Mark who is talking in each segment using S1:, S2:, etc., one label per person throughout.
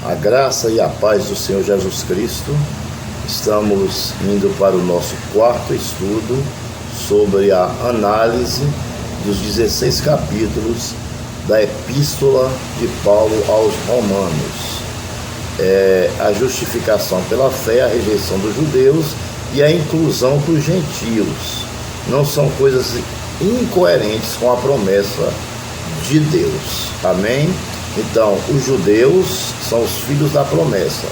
S1: A graça e a paz do Senhor Jesus Cristo. Estamos indo para o nosso quarto estudo sobre a análise dos 16 capítulos da Epístola de Paulo aos Romanos. A justificação pela fé, a rejeição dos judeus e a inclusão dos gentios. Não são coisas incoerentes com a promessa de Deus. Amém? Então, os judeus são os filhos da promessa.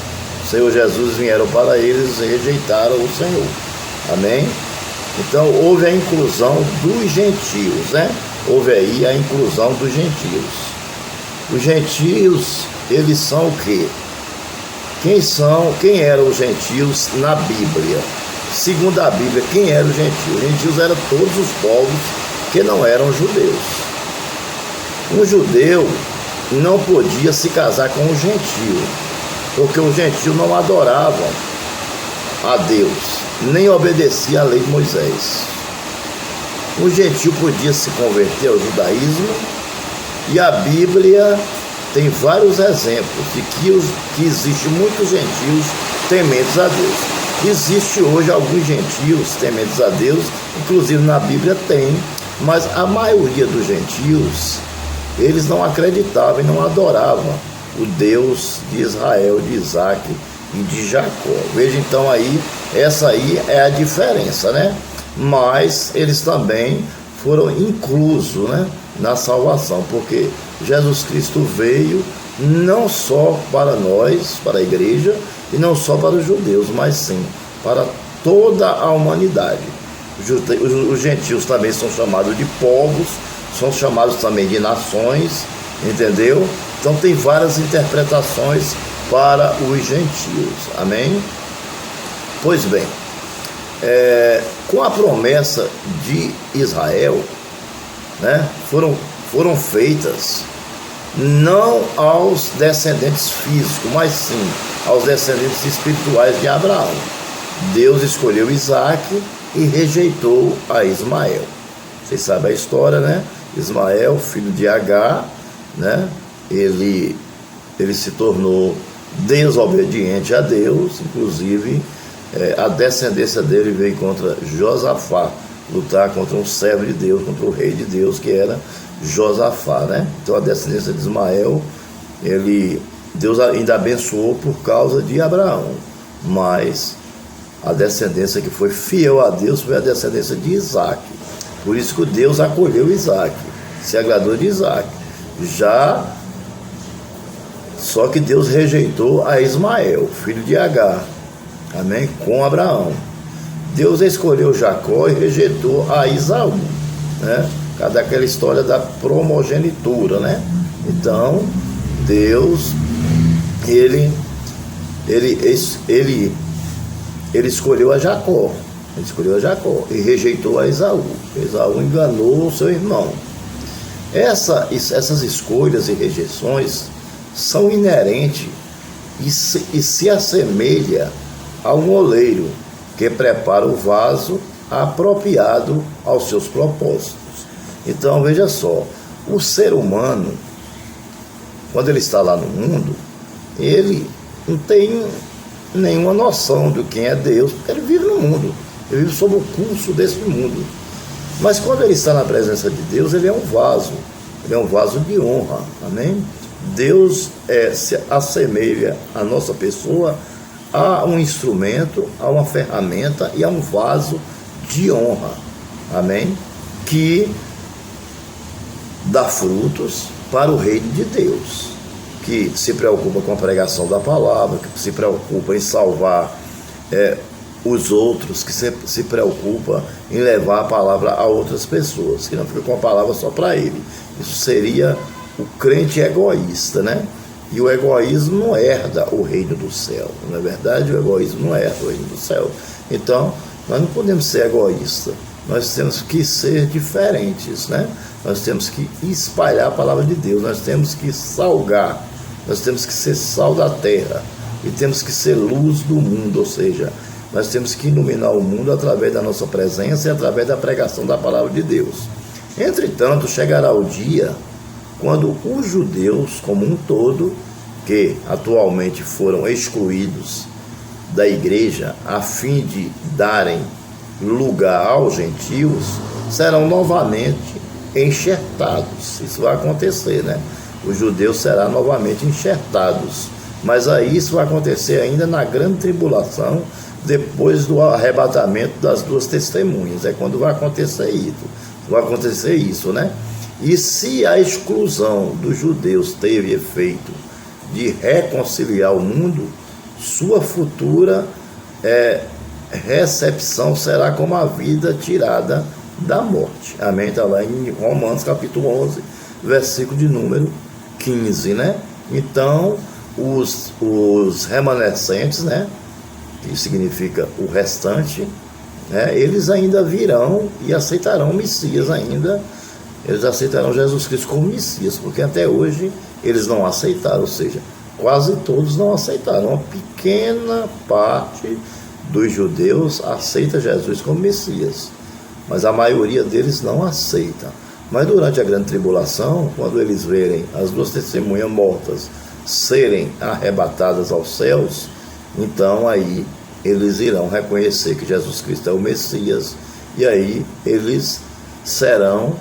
S1: O Senhor Jesus vieram para eles e rejeitaram o Senhor. Amém? Então, houve a inclusão dos gentios, né? Houve aí a inclusão dos gentios. Os gentios, eles são o quê? Quem eram os gentios na Bíblia? Segundo a Bíblia, quem eram os gentios? Os gentios eram todos os povos que não eram judeus. Um judeu não podia se casar com um gentio, porque os gentios não adoravam a Deus, nem obedecia à lei de Moisés. Um gentio podia se converter ao judaísmo, e a Bíblia tem vários exemplos de que existem muitos gentios tementes a Deus. Existe hoje alguns gentios tementes a Deus, inclusive na Bíblia tem, mas a maioria dos gentios, eles não acreditavam e não adoravam o Deus de Israel, de Isaac e de Jacó. Veja então aí, essa aí é a diferença, né? Mas eles também foram inclusos, né, na salvação, porque Jesus Cristo veio não só para nós, para a igreja, e não só para os judeus, mas sim para toda a humanidade. Os gentios também são chamados de povos, são chamados também de nações, entendeu? Então tem várias interpretações para os gentios, amém? Pois bem, com a promessa de Israel, né, foram feitas não aos descendentes físicos, mas sim aos descendentes espirituais de Abraão. Deus escolheu Isaac e rejeitou a Ismael. Vocês sabem a história, né? Ismael, filho de Agar, né? Ele se tornou desobediente a Deus, inclusive a descendência dele veio contra Josafá, lutar contra um servo de Deus, contra o rei de Deus, que era Josafá, né? Então a descendência de Ismael, Deus ainda abençoou por causa de Abraão, mas a descendência que foi fiel a Deus foi a descendência de Isaac. Por isso que Deus acolheu Isaac, se agradou de Isaac. Só que Deus rejeitou a Ismael, filho de Agar, amém? Com Abraão. Deus escolheu Jacó e rejeitou a Esaú, né? Cada aquela história da primogenitura, né? Então, Deus, ele escolheu a Jacó. Ele escolheu a Jacó e rejeitou a Esaú. Esaú enganou o seu irmão. Essas escolhas e rejeições são inerentes e se assemelha a um oleiro que prepara o vaso apropriado aos seus propósitos. Então, veja só, o ser humano, quando ele está lá no mundo, ele não tem nenhuma noção de quem é Deus, porque ele vive no mundo, ele vive sob o curso desse mundo. Mas quando ele está na presença de Deus, ele é um vaso de honra, amém? Deus se assemelha a nossa pessoa a um instrumento, a uma ferramenta e a um vaso de honra, amém? Que dá frutos para o reino de Deus, que se preocupa com a pregação da palavra, que se preocupa em salvar os outros, que se preocupa em levar a palavra a outras pessoas, que não fica com a palavra só para ele. Isso seria o crente egoísta, né? E o egoísmo não herda o reino do céu, não é verdade? O egoísmo não herda o reino do céu. Então, nós não podemos ser egoístas, nós temos que ser diferentes, né? Nós temos que espalhar a palavra de Deus, nós temos que salgar, nós temos que ser sal da terra e temos que ser luz do mundo, ou seja, nós temos que iluminar o mundo através da nossa presença e através da pregação da palavra de Deus. Entretanto, chegará o dia quando os judeus, como um todo, que atualmente foram excluídos da igreja a fim de darem lugar aos gentios, serão novamente enxertados. Isso vai acontecer, né? Os judeus serão novamente enxertados, mas aí isso vai acontecer ainda na grande tribulação, depois do arrebatamento das duas testemunhas, é quando vai acontecer isso, né? E se a exclusão dos judeus teve efeito de reconciliar o mundo, sua futura recepção será como a vida tirada da morte. Amém? Está lá em Romanos capítulo 11, versículo de número 15, né? Então, os remanescentes, né? Que significa o restante, né? Eles ainda virão e aceitarão o Messias ainda. Eles aceitarão Jesus Cristo como Messias, porque até hoje eles não aceitaram, ou seja, quase todos não aceitaram. Uma pequena parte dos judeus aceita Jesus como Messias, mas a maioria deles não aceita. Mas durante a grande tribulação, quando eles verem as duas testemunhas mortas serem arrebatadas aos céus, então aí eles irão reconhecer que Jesus Cristo é o Messias, e aí eles serão,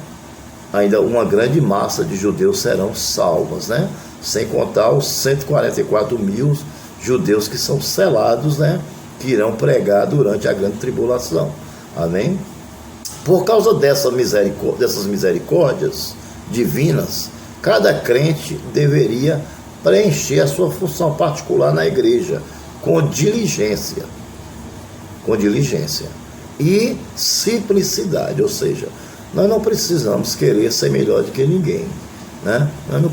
S1: ainda uma grande massa de judeus serão salvos, né? Sem contar os 144 mil judeus que são selados, né? Que irão pregar durante a grande tribulação. Amém? Por causa dessas misericórdias divinas, cada crente deveria preencher a sua função particular na igreja com diligência e simplicidade, ou seja, nós não precisamos querer ser melhor do que ninguém, né? Nós não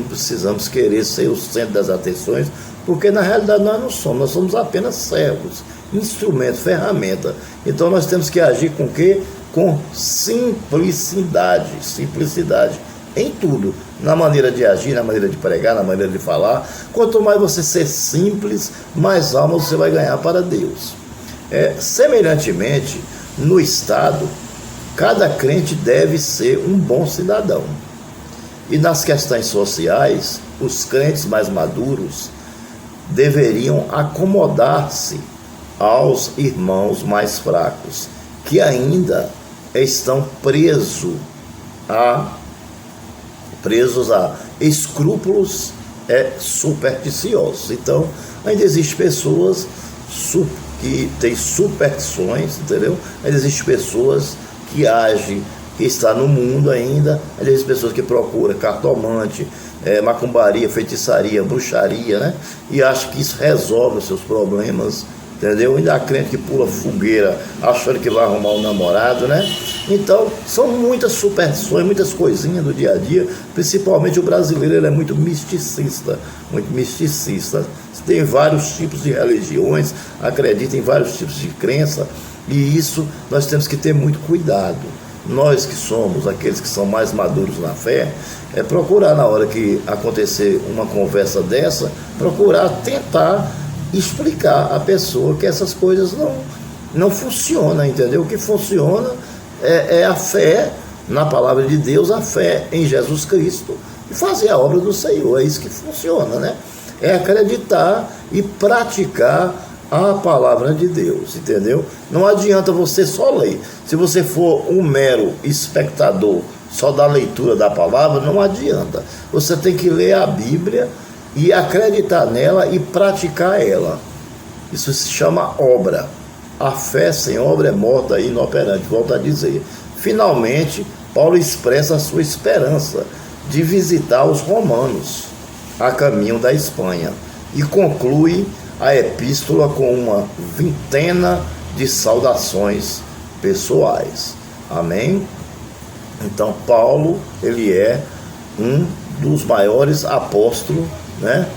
S1: precisamos querer ser o centro das atenções, porque na realidade nós somos apenas servos, instrumento, ferramenta. Então nós temos que agir com o quê? Com simplicidade em tudo, na maneira de agir, na maneira de pregar, na maneira de falar. Quanto mais você ser simples, mais alma você vai ganhar para Deus. Semelhantemente, no Estado, cada crente deve ser um bom cidadão. E nas questões sociais, os crentes mais maduros deveriam acomodar-se aos irmãos mais fracos, que ainda estão presos a escrúpulos supersticiosos. Então, ainda existem pessoas que têm superstições, entendeu? Ainda existem pessoas que agem, que estão no mundo ainda, ainda existem pessoas que procuram cartomante, macumbaria, feitiçaria, bruxaria, né? E acham que isso resolve os seus problemas, entendeu? Ainda há crente que pula fogueira achando que vai arrumar um namorado, né? Então, são muitas superstições, muitas coisinhas do dia a dia. Principalmente o brasileiro, ele é muito misticista. Tem vários tipos de religiões, acredita em vários tipos de crença, e isso nós temos que ter muito cuidado. Nós que somos aqueles que são mais maduros na fé, procurar, na hora que acontecer uma conversa dessa, procurar tentar explicar à pessoa que essas coisas não funcionam, entendeu? O que funciona é a fé na palavra de Deus, a fé em Jesus Cristo e fazer a obra do Senhor. É isso que funciona, né? É acreditar e praticar a palavra de Deus, entendeu? Não adianta você só ler. Se você for um mero espectador só da leitura da palavra, não adianta. Você tem que ler a Bíblia e acreditar nela e praticar ela. Isso se chama obra. A fé sem obra é morta e inoperante, volto a dizer. Finalmente, Paulo expressa a sua esperança de visitar os romanos a caminho da Espanha e conclui a epístola com uma vintena de saudações pessoais. Amém? Então, Paulo, ele é um dos maiores apóstolos, né,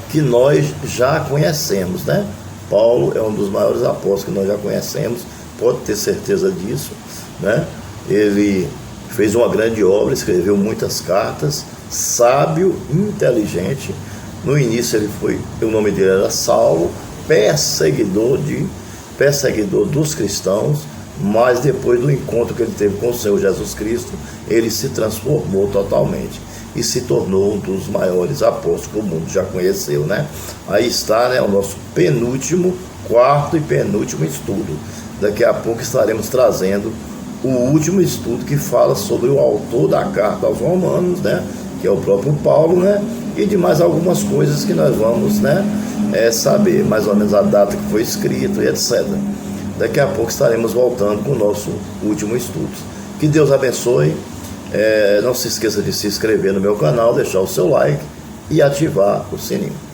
S1: que nós já conhecemos, né? Paulo é um dos maiores apóstolos que nós já conhecemos, pode ter certeza disso, né? Ele fez uma grande obra, escreveu muitas cartas, sábio, inteligente. No início o nome dele era Saulo, perseguidor dos cristãos, mas depois do encontro que ele teve com o Senhor Jesus Cristo, ele se transformou totalmente. e se tornou um dos maiores apóstolos que o mundo já conheceu, né? Aí está, né, o nosso quarto e penúltimo estudo. Daqui a pouco estaremos trazendo o último estudo que fala sobre o autor da carta aos Romanos, né, que é o próprio Paulo, né, e de mais algumas coisas que nós vamos, né, saber, mais ou menos a data que foi escrito e etc. Daqui a pouco estaremos voltando com o nosso último estudo. Que Deus abençoe. Não se esqueça de se inscrever no meu canal, deixar o seu like e ativar o sininho.